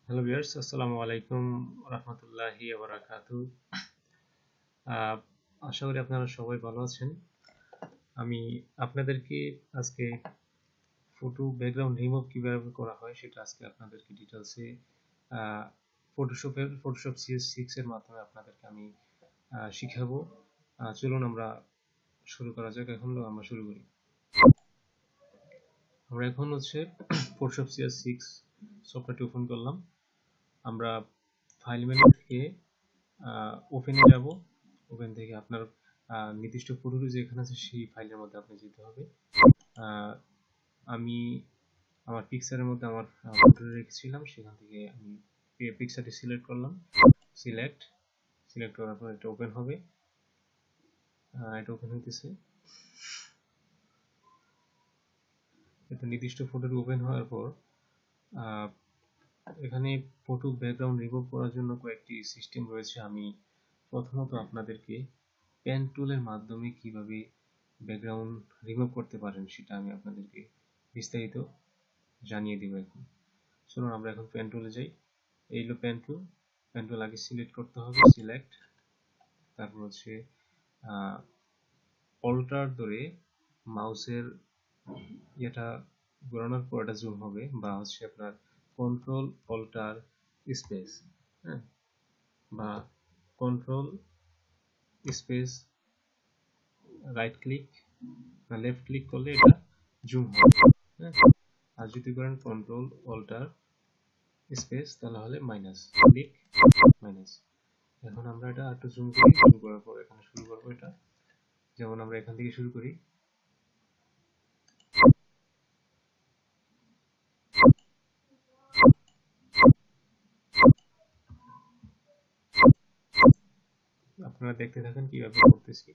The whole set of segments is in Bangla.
হ্যালো ভিউয়ার্স, আসসালামু আলাইকুম রাহমাতুল্লাহি ওয়া বারাকাতুহু। আশা করি আপনারা সবাই ভালো আছেন। আমি আপনাদেরকে আজকে ফটো ব্যাকগ্রাউন্ড রিমুভ কিভাবে করা হয় সেটা আজকে আপনাদেরকে ডিটেইলসে ফটোশপ cs6 এর মাধ্যমে আপনাদেরকে আমি শিখাবো। চলুন আমরা শুরু করা যাক। এখন আমরা শুরু করি। আমরা এখন ফটোশপ cs6 সফটওয়্যারটি ওপেন করলাম। আমরা ফাইল মেনু থেকে ওপেনে যাব। ওপেন থেকে আপনার নির্দিষ্ট ফটোটি যেখানে আছে সেই ফাইলের মধ্যে আপনি যেতে হবে। আমি আমার পিকচারের মধ্যে আমার ফটোটি রেখেছিলাম, সেখান থেকে আমি পিকচারটি সিলেক্ট করলাম। সিলেক্ট করার পর এটা ওপেন হবে। এটা ওপেন হইতেছে। এটা নির্দিষ্ট ফটোটি ওপেন হওয়ার পর এখানে ফটো ব্যাকগ্রাউন্ড রিমুভ করার জন্য কয়েকটি সিস্টেম রয়েছে। আমি প্রথমত আপনাদেরকে পেন টুলের মাধ্যমে কিভাবে ব্যাকগ্রাউন্ড রিমুভ করতে পারেন সেটা আমি আপনাদেরকে বিস্তারিত জানিয়ে দিব। এখন চলুন আমরা এখন পেন টুলে যাই। এই হলো পেন টুল আগে সিলেক্ট করতে হবে। সিলেক্ট, তারপর অল্টার ধরে মাউসের এটা ঘোরানোর পর এটা জুম হবে, বা আপনার কন্ট্রোল অল্টার স্পেস, হ্যাঁ, বা কন্ট্রোল স্পেস রাইট ক্লিক না লেফট ক্লিক করলে এটা জুম হবে, হ্যাঁ। আর যদি করেন কন্ট্রোল অল্টার স্পেস তাহলে হলে মাইনাস ক্লিক মাইনাস। এখন আমরা এটা একটু জুম করি। জুম করার পর এখানে শুরু করবো। এটা যেমন আমরা এখান থেকে শুরু করি। আপনারা দেখতে থাকেন কিভাবে করতেছি।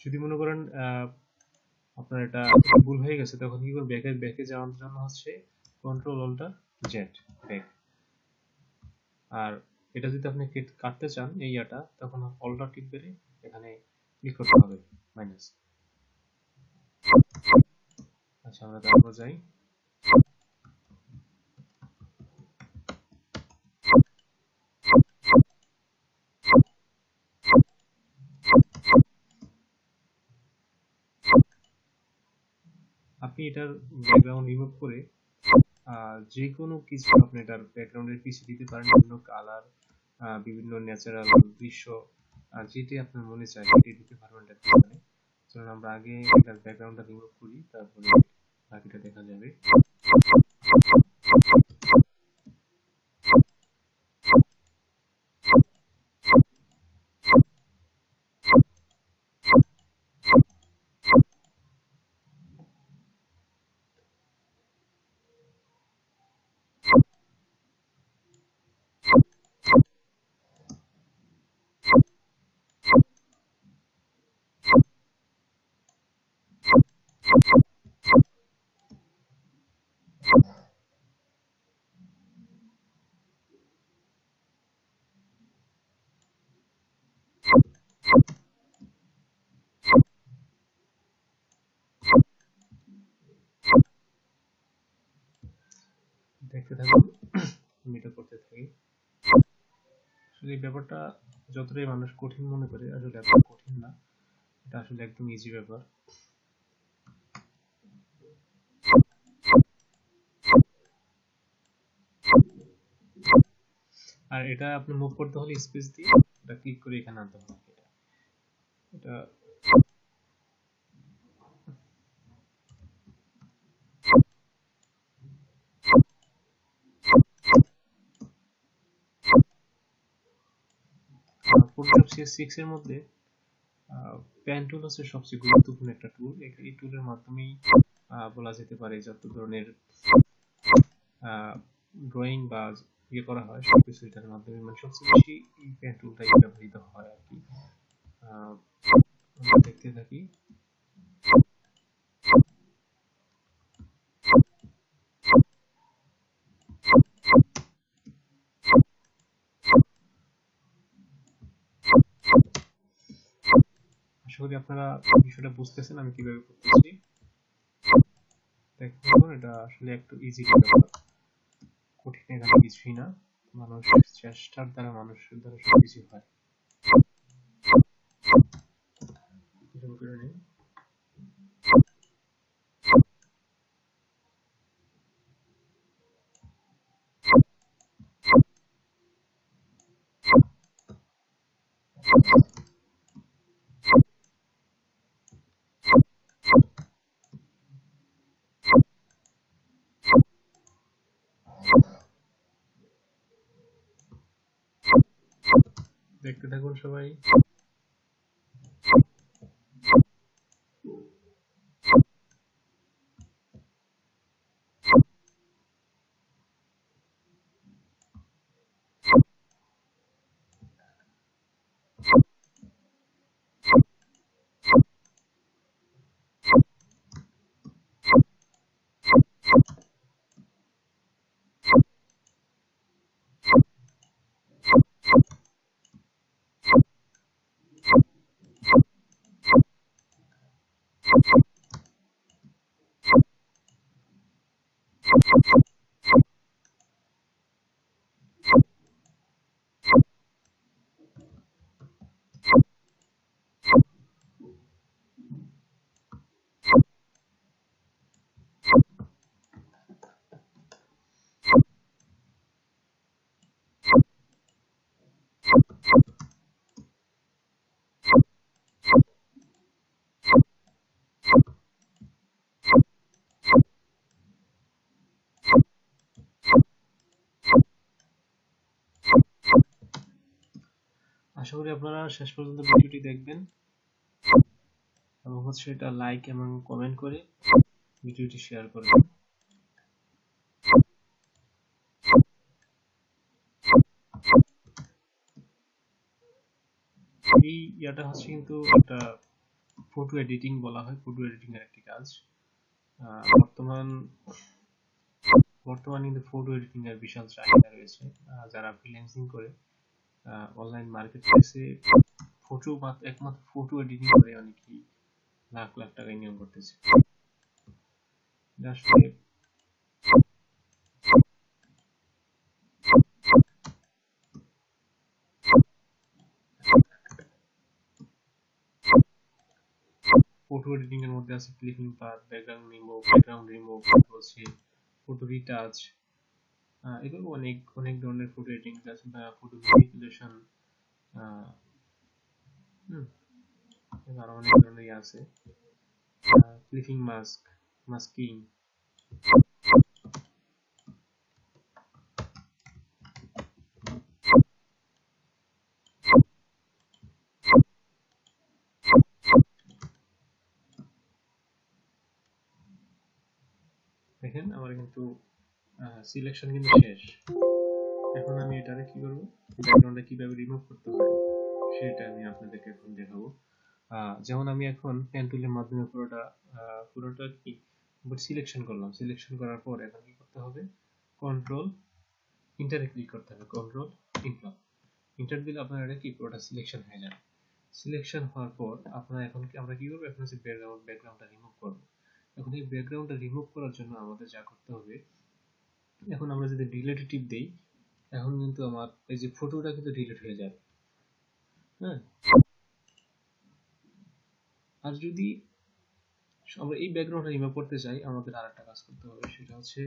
যদি মনে করেন আপনার এটা ভুল হয়ে গেছে, তখন কি করবেন? ব্যাকে যাওয়ার জন্য কন্ট্রোল অল্টার জেড ব্যাক। আর এটা যদি আপনি কাটতে চান এই ইয়াটা, তখন অল্টার টিপ করে এখানে ক্লিক করতে হবে মাইনাস। আচ্ছা, আমরা তারপর যাই। আপনি এটার ব্যাকগ্রাউন্ড রিমুভ করে যে কোনো কিছু আপনি এটার ব্যাকগ্রাউন্ডের পিছিয়ে দিতে পারেন। বিভিন্ন কালার, বিভিন্ন ন্যাচারাল দৃশ্য, যেটি আপনার মনে চায় সেটি দিতে পারবেন এটার পিছনে। চলুন আমরা আগে এটার ব্যাকগ্রাউন্ডটা রিমুভ করি, তারপরে বাকিটা দেখা যাবে। দেখতে থাকুন, আমি এটা করতে থাকি। আসলে এই ব্যাপারটা যতটাই মানুষ কঠিন মনে করে, আসলে এত কঠিন না। এটা আসলে একদম ইজি ব্যাপার। আর এটা আপনি মুভ করতে হলে স্পেস দিয়ে এটা ক্লিক করে এখানে আনতে হবে। এটা ফটোশপ cs6 এর মধ্যে পেন টুল হচ্ছে সবচেয়ে গুরুত্বপূর্ণ একটা টুল। এই টুলের মাধ্যমেই বলা যেতে পারে যত ধরনের ড্রয়িং বা ইয়ে করা হয় সবকিছু এটার মাধ্যমে, মানে সবচেয়ে বেশি এই পেন টুলটাই ব্যবহৃত হয় আর কি। আমরা দেখতে থাকি। আশা করি আপনারা বিষয়টা বুঝতেছেন আমি কিভাবে করতেছি। দেখুন এটা আসলে একটু ইজি ব্যাপার, কঠিন এখানে কিছুই না, মানুষ চেষ্টার দ্বারা মানুষের দ্বারা সবকিছু হয়। শুরু করে নিই। দেখতে থাকুন সবাই। আশা করি আপনারা শেষ পর্যন্ত ভিডিওটি দেখবেন এবং এটা লাইক এবং কমেন্ট করে ভিডিওটি শেয়ার করবেন। এই ইয়াটা কিন্তু একটা ফটো এডিটিং বলা হয়, ফটো এডিটিং এর একটি কাজ। বর্তমান কিন্তু ফটো এডিটিং এর বিশাল চাহিদা রয়েছে। যারা ফ্রিল্যান্সিং করে অনলাইন মার্কেট প্লেসে একমাত্র ফটো এডিটিং করে অনেকেই লাখ লাখ টাকা ইনকাম করতেছে। আসলে ফটো এডিটিং এর মধ্যে আছে ক্লিপিং পাথ, ব্যাকগ্রাউন্ড রিমুভ, হচ্ছে ফটো রিটাচ, এগুলো অনেক অনেক ধরনের ফটো এডিটিং আছে, বা ফটো ম্যানিপুলেশন, আরো অনেক ধরনের আছে, ক্লিপিং মাস্ক, মাস্কিং। দেখেন আমার কিন্তু সিলেকশন কিন্তু শেষ। এখন আমি এটারে কি করব, ব্যাকগ্রাউন্ডটা কিভাবে রিমুভ করতে হয় সেটা আমি আপনাদেরকে এখন দেখাবো। যেমন আমি এখন পেন টুলের মাধ্যমে পুরোটা কি সিলেকশন করলাম। সিলেকশন করার পর এখন কি করতে হবে, কন্ট্রোল ইন্টারে ক্লিক করতে হবে, কন্ট্রোল ইন্টার দিলে আপনার এটা কি পুরোটা সিলেকশন হয়ে যাবে। সিলেকশন হওয়ার পর আপনারা এখন আমরা কি করব, এখন হচ্ছে ব্যাকগ্রাউন্ডটা রিমুভ করব। এখন এই ব্যাকগ্রাউন্ডটা রিমুভ করার জন্য আমাদের যা করতে হবে, এখন আমরা যদি ডিলিট টিপ দেই, এখন কিন্তু আমার এই যে ফটোটা কিন্তু ডিলিট হয়ে যাবে। হ্যাঁ, আর যদি আমরা এই ব্যাকগ্রাউন্ডটা রিমুভ করতে চাই, আমাদের আরেকটা কাজ করতে হবে, সেটা হচ্ছে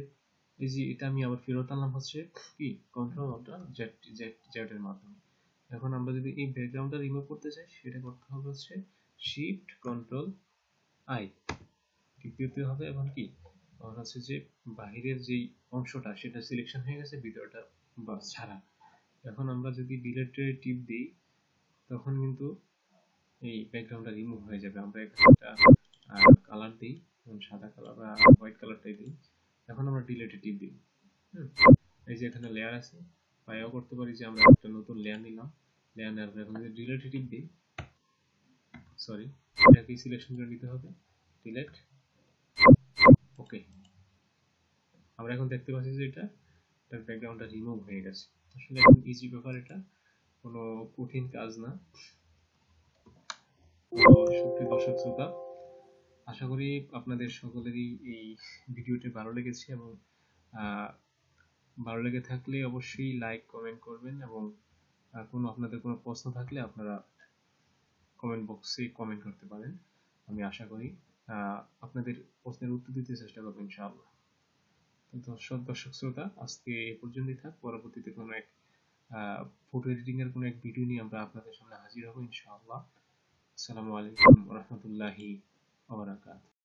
এই যে এটা আমি আবার ফেরত আনলাম হচ্ছে কি কন্ট্রোল জেড এর মাধ্যমে। এখন আমরা যদি এই ব্যাকগ্রাউন্ডটা রিমুভ করতে চাই, সেটা করতে হবে হচ্ছে শিফট কন্ট্রোল আই টিপতে হবে। এবং কি আমার হচ্ছে যে বাহিরের যেই অংশটা সেটা সিলেকশন হয়ে গেছে, ভিতরটা বাস ছাড়া। এখন আমরা যদি ডিলিট টিপ দিই, তখন কিন্তু এই ব্যাকগ্রাউন্ডটা রিমুভ হয়ে যাবে। আমরা একটা কালার দিই, সাদা কালার বা হোয়াইট কালারটাই দিই। এখন আমরা ডিলিট টিপ দিই। এই যে এখানে লেয়ার আছে, বা এও করতে পারি যে আমরা একটা নতুন লেয়ার নিলাম, লেয়ার নেওয়ার পর এখন যদি ডিলিট টিপ দিই, সরি এটাকে সিলেকশন করে নিতে হবে, ডিলিট, ওকে। আমরা এখন দেখতে পাচ্ছি যে এটার ব্যাকগ্রাউন্ডটা রিমুভ হয়ে গেছে। আসলে একদম ইজি ব্যাপার, এটা কোনো কঠিন কাজ না। তো সুপ্রিয় দর্শক শ্রোতা, আশা করি আপনাদের সকলেরই এই ভিডিওটি ভালো লেগেছে, এবং আহ, ভালো লেগে থাকলে অবশ্যই লাইক কমেন্ট করবেন, এবং আপনাদের কোনো প্রশ্ন থাকলে আপনারা কমেন্ট বক্সে কমেন্ট করতে পারেন। আমি আশা করি আপনাদের প্রশ্নের উত্তর দিতে চেষ্টা করবো ইনশাআল্লাহ। তো দর্শক শ্রোতা, আজকে এ পর্যন্তই থাক। পরবর্তীতে কোনো এক ফটো এডিটিং এর কোনো এক ভিডিও নিয়ে আমরা আপনাদের সামনে হাজির হব ইনশাআল্লাহ। আসসালামু আলাইকুম ওয়া রাহমাতুল্লাহি ওয়া বারাকাতুহু।